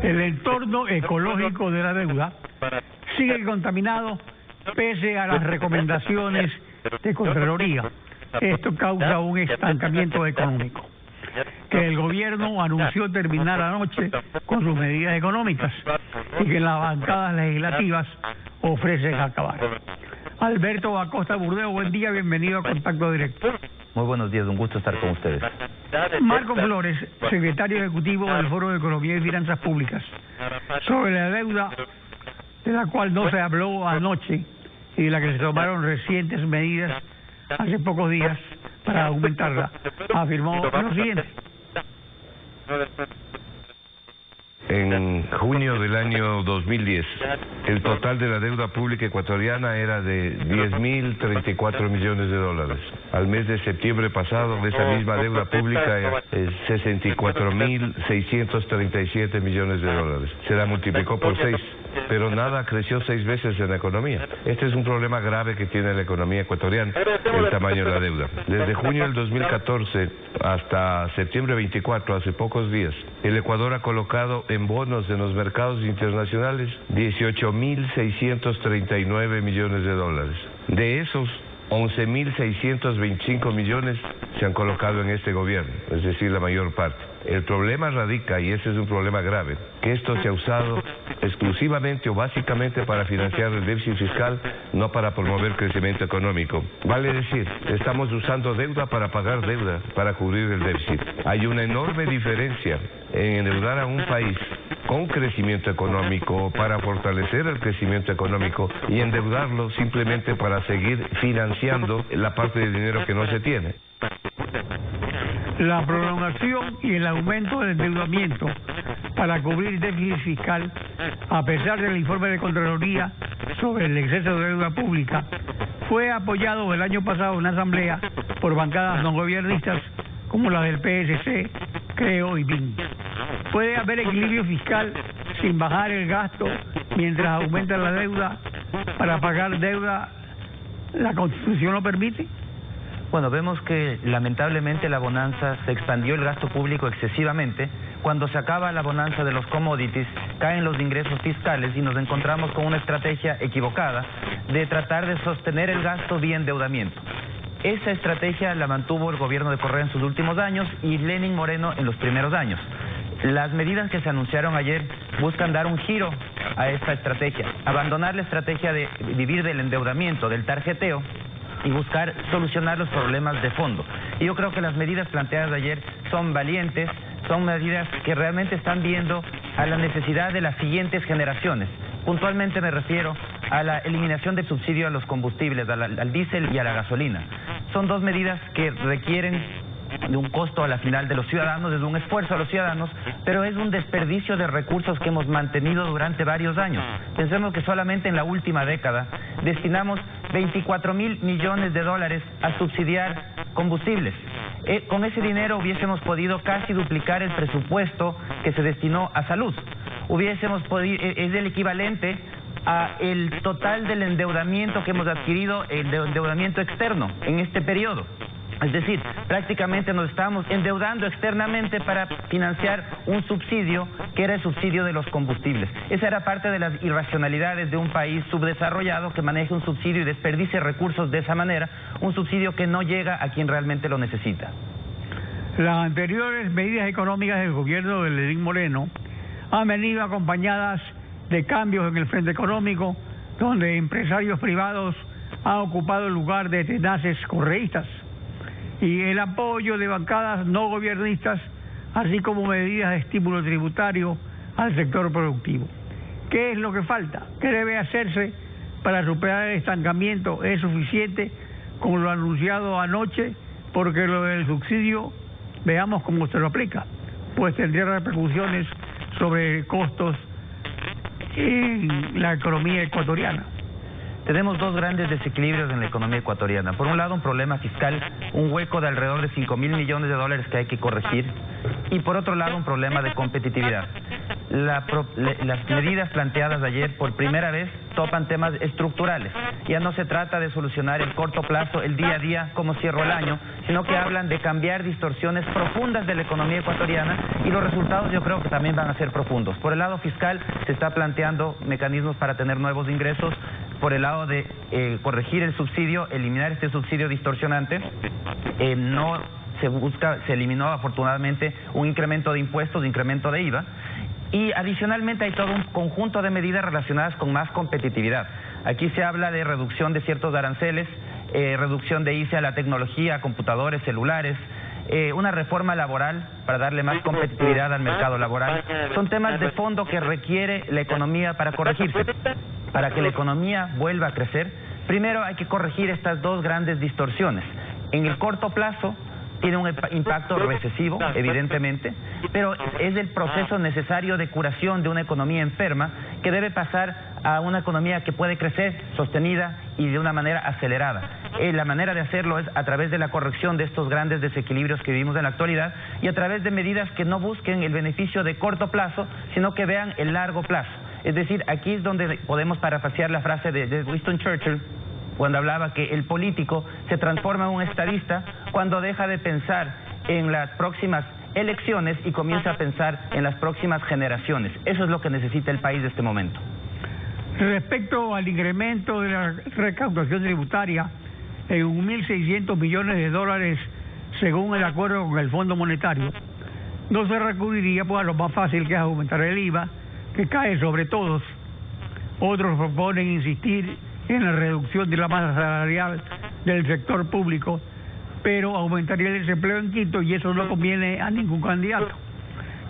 El entorno ecológico de la deuda sigue contaminado pese a las recomendaciones de Contraloría. Esto causa un estancamiento económico que el gobierno anunció terminar anoche con sus medidas económicas y que las bancadas legislativas ofrecen acabar. Alberto Acosta Burdeo, buen día, bienvenido a Contacto Directo. Muy buenos días, un gusto estar con ustedes. Marco Flores, secretario ejecutivo del Foro de Economía y Finanzas Públicas, sobre la deuda de la cual no se habló anoche y de la que se tomaron recientes medidas hace pocos días para aumentarla, afirmó lo siguiente. En junio del año 2010, el total de la deuda pública ecuatoriana era de 10.034 millones de dólares. Al mes de septiembre pasado, esa misma deuda pública era 64.637 millones de dólares. Se la multiplicó por 6, pero nada creció 6 veces en la economía. Este es un problema grave que tiene la economía ecuatoriana, el tamaño de la deuda. Desde junio del 2014 hasta septiembre 24, hace pocos días, el Ecuador ha colocado en bonos en los mercados internacionales 18.639 millones de dólares. De esos, 11.625 millones se han colocado en este gobierno, es decir, la mayor parte. El problema radica, y ese es un problema grave, que esto se ha usado exclusivamente o básicamente para financiar el déficit fiscal, no para promover crecimiento económico. Vale decir, estamos usando deuda para pagar deuda, para cubrir el déficit. Hay una enorme diferencia en endeudar a un país con crecimiento económico para fortalecer el crecimiento económico y endeudarlo simplemente para seguir financiando la parte de dinero que no se tiene. La prolongación y el aumento del endeudamiento para cubrir déficit fiscal, a pesar del informe de Contraloría sobre el exceso de deuda pública, fue apoyado el año pasado en una asamblea por bancadas no gobiernistas como la del PSC, Creo y BIN. ¿Puede haber equilibrio fiscal sin bajar el gasto mientras aumenta la deuda para pagar deuda? ¿La Constitución lo permite? Bueno, vemos que lamentablemente la bonanza se expandió el gasto público excesivamente. Cuando se acaba la bonanza de los commodities, caen los ingresos fiscales y nos encontramos con una estrategia equivocada de tratar de sostener el gasto vía endeudamiento. Esa estrategia la mantuvo el gobierno de Correa en sus últimos años y Lenín Moreno en los primeros años. Las medidas que se anunciaron ayer buscan dar un giro a esta estrategia, abandonar la estrategia de vivir del endeudamiento, del tarjeteo, y buscar solucionar los problemas de fondo. Y yo creo que las medidas planteadas de ayer son valientes, son medidas que realmente están viendo a la necesidad de las siguientes generaciones. Puntualmente me refiero a la eliminación del subsidio a los combustibles, al diésel y a la gasolina. Son dos medidas que requieren de un costo a la final de los ciudadanos, es un esfuerzo a los ciudadanos, pero es un desperdicio de recursos que hemos mantenido durante varios años. Pensemos que solamente en la última década destinamos 24.000 millones de dólares a subsidiar combustibles. Con ese dinero hubiésemos podido casi duplicar el presupuesto que se destinó a salud. Hubiésemos podido, es el equivalente a el total del endeudamiento que hemos adquirido, el endeudamiento externo en este periodo. Es decir, prácticamente nos estamos endeudando externamente para financiar un subsidio que era el subsidio de los combustibles. Esa era parte de las irracionalidades de un país subdesarrollado que maneja un subsidio y desperdicia recursos de esa manera, un subsidio que no llega a quien realmente lo necesita. Las anteriores medidas económicas del gobierno de Lenín Moreno han venido acompañadas de cambios en el frente económico, donde empresarios privados han ocupado el lugar de tenaces correístas, y el apoyo de bancadas no gobiernistas, así como medidas de estímulo tributario al sector productivo. ¿Qué es lo que falta? ¿Qué debe hacerse para superar el estancamiento? ¿Es suficiente con lo anunciado anoche? Porque lo del subsidio, veamos cómo se lo aplica, pues tendría repercusiones sobre costos en la economía ecuatoriana. Tenemos dos grandes desequilibrios en la economía ecuatoriana. Por un lado, un problema fiscal, un hueco de alrededor de 5.000 millones de dólares que hay que corregir. Y por otro lado, un problema de competitividad. Las medidas planteadas ayer por primera vez topan temas estructurales. Ya no se trata de solucionar el corto plazo, el día a día, cómo cierro el año, sino que hablan de cambiar distorsiones profundas de la economía ecuatoriana, y los resultados yo creo que también van a ser profundos. Por el lado fiscal se está planteando mecanismos para tener nuevos ingresos. Por el lado de corregir el subsidio, eliminar este subsidio distorsionante, se eliminó afortunadamente un incremento de impuestos, de incremento de IVA, y adicionalmente hay todo un conjunto de medidas relacionadas con más competitividad. Aquí se habla de reducción de ciertos aranceles, reducción de ICE a la tecnología, a computadores, celulares, una reforma laboral para darle más competitividad al mercado laboral. Son temas de fondo que requiere la economía para corregirse. Para que la economía vuelva a crecer, primero hay que corregir estas dos grandes distorsiones. En el corto plazo tiene un impacto recesivo, evidentemente, pero es el proceso necesario de curación de una economía enferma que debe pasar a una economía que puede crecer sostenida y de una manera acelerada. La manera de hacerlo es a través de la corrección de estos grandes desequilibrios que vivimos en la actualidad y a través de medidas que no busquen el beneficio de corto plazo, sino que vean el largo plazo. Es decir, aquí es donde podemos parafrasear la frase de Winston Churchill, cuando hablaba que el político se transforma en un estadista cuando deja de pensar en las próximas elecciones y comienza a pensar en las próximas generaciones. Eso es lo que necesita el país de este momento. Respecto al incremento de la recaudación tributaria en 1.600 millones de dólares según el acuerdo con el Fondo Monetario, no se recurriría pues a lo más fácil, que es aumentar el IVA, que cae sobre todos. Otros proponen insistir en la reducción de la masa salarial del sector público, pero aumentaría el desempleo en Quito y eso no conviene a ningún candidato.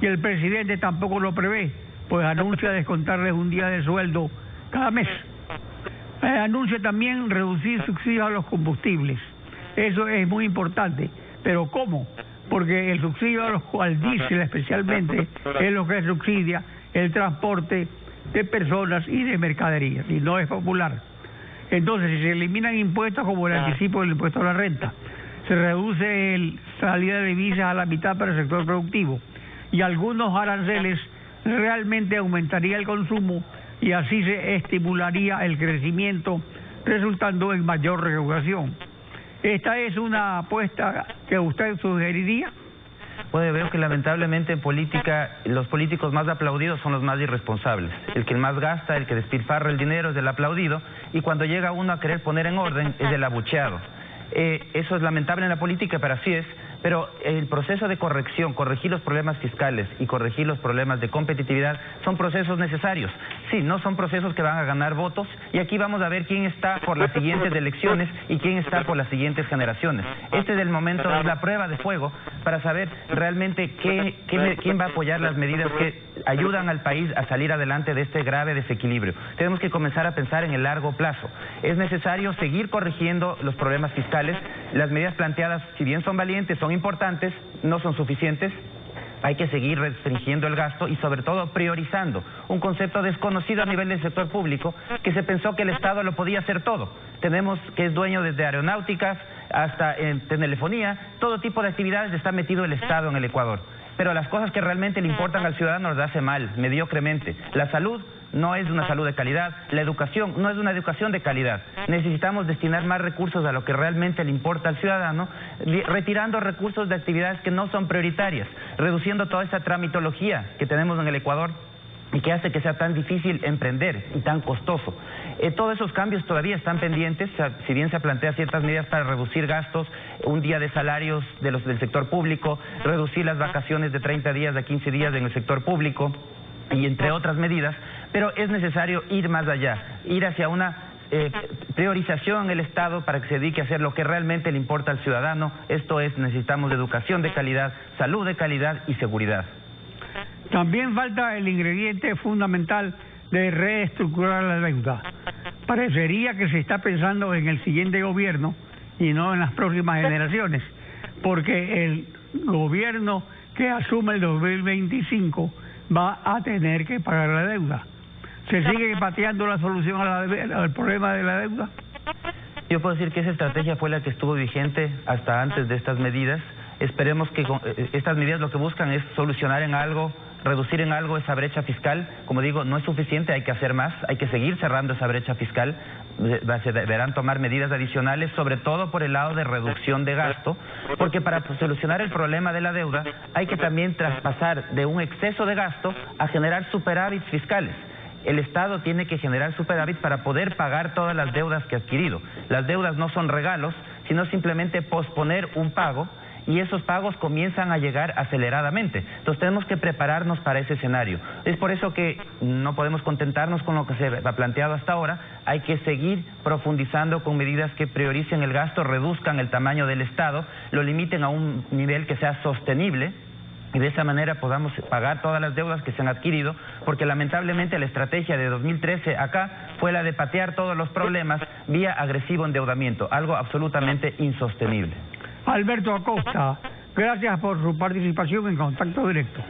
Y el presidente tampoco lo prevé, pues anuncia descontarles un día de sueldo cada mes. Anuncia también reducir subsidios a los combustibles. Eso es muy importante, pero ¿cómo? Porque el subsidio al diésel especialmente es lo que subsidia el transporte de personas y de mercaderías, y no es popular. Entonces, si se eliminan impuestos como el anticipo del impuesto a la renta, se reduce la salida de divisas a la mitad para el sector productivo y algunos aranceles, realmente aumentaría el consumo y así se estimularía el crecimiento, resultando en mayor recaudación. ¿Esta es una apuesta que usted sugeriría? Pues veo que lamentablemente en política los políticos más aplaudidos son los más irresponsables. El que más gasta, el que despilfarra el dinero es el aplaudido, y cuando llega uno a querer poner en orden es el abucheado. Eso es lamentable en la política, pero así es. Pero el proceso de corrección, corregir los problemas fiscales y corregir los problemas de competitividad son procesos necesarios. Sí, no son procesos que van a ganar votos, y aquí vamos a ver quién está por las siguientes elecciones y quién está por las siguientes generaciones. Este es el momento, es la prueba de fuego para saber realmente quién va a apoyar las medidas que ayudan al país a salir adelante de este grave desequilibrio. Tenemos que comenzar a pensar en el largo plazo. Es necesario seguir corrigiendo los problemas fiscales. Las medidas planteadas, si bien son valientes, son importantes, no son suficientes. Hay que seguir restringiendo el gasto y sobre todo priorizando un concepto desconocido a nivel del sector público, que se pensó que el Estado lo podía hacer todo. Tenemos que es dueño desde aeronáuticas hasta en telefonía, todo tipo de actividades está metido el Estado en el Ecuador. Pero las cosas que realmente le importan al ciudadano las hace mal, mediocremente. La salud no es una salud de calidad, la educación no es una educación de calidad. Necesitamos destinar más recursos a lo que realmente le importa al ciudadano, retirando recursos de actividades que no son prioritarias, reduciendo toda esa tramitología que tenemos en el Ecuador y que hace que sea tan difícil emprender y tan costoso. Todos esos cambios todavía están pendientes, si bien se plantean ciertas medidas para reducir gastos, un día de salarios del sector público, reducir las vacaciones de 30 días a 15 días en el sector público, y entre otras medidas, pero es necesario ir más allá, ir hacia una priorización en el Estado para que se dedique a hacer lo que realmente le importa al ciudadano. Esto es, necesitamos educación de calidad, salud de calidad y seguridad. También falta el ingrediente fundamental de reestructurar la deuda. Parecería que se está pensando en el siguiente gobierno y no en las próximas generaciones, porque el gobierno que asume el 2025 va a tener que pagar la deuda. ¿Se sigue pateando la solución al problema de la deuda? Yo puedo decir que esa estrategia fue la que estuvo vigente hasta antes de estas medidas. Esperemos que estas medidas lo que buscan es solucionar en algo reducir en algo esa brecha fiscal. Como digo, no es suficiente, hay que hacer más, hay que seguir cerrando esa brecha fiscal. Se deberán tomar medidas adicionales, sobre todo por el lado de reducción de gasto, porque para solucionar el problema de la deuda hay que también traspasar de un exceso de gasto a generar superávits fiscales. El Estado tiene que generar superávit para poder pagar todas las deudas que ha adquirido. Las deudas no son regalos, sino simplemente posponer un pago, y esos pagos comienzan a llegar aceleradamente. Entonces tenemos que prepararnos para ese escenario. Es por eso que no podemos contentarnos con lo que se ha planteado hasta ahora. Hay que seguir profundizando con medidas que prioricen el gasto, reduzcan el tamaño del Estado, lo limiten a un nivel que sea sostenible, y de esa manera podamos pagar todas las deudas que se han adquirido, porque lamentablemente la estrategia de 2013 acá fue la de patear todos los problemas vía agresivo endeudamiento, algo absolutamente insostenible. Alberto Acosta, gracias por su participación en Contacto Directo.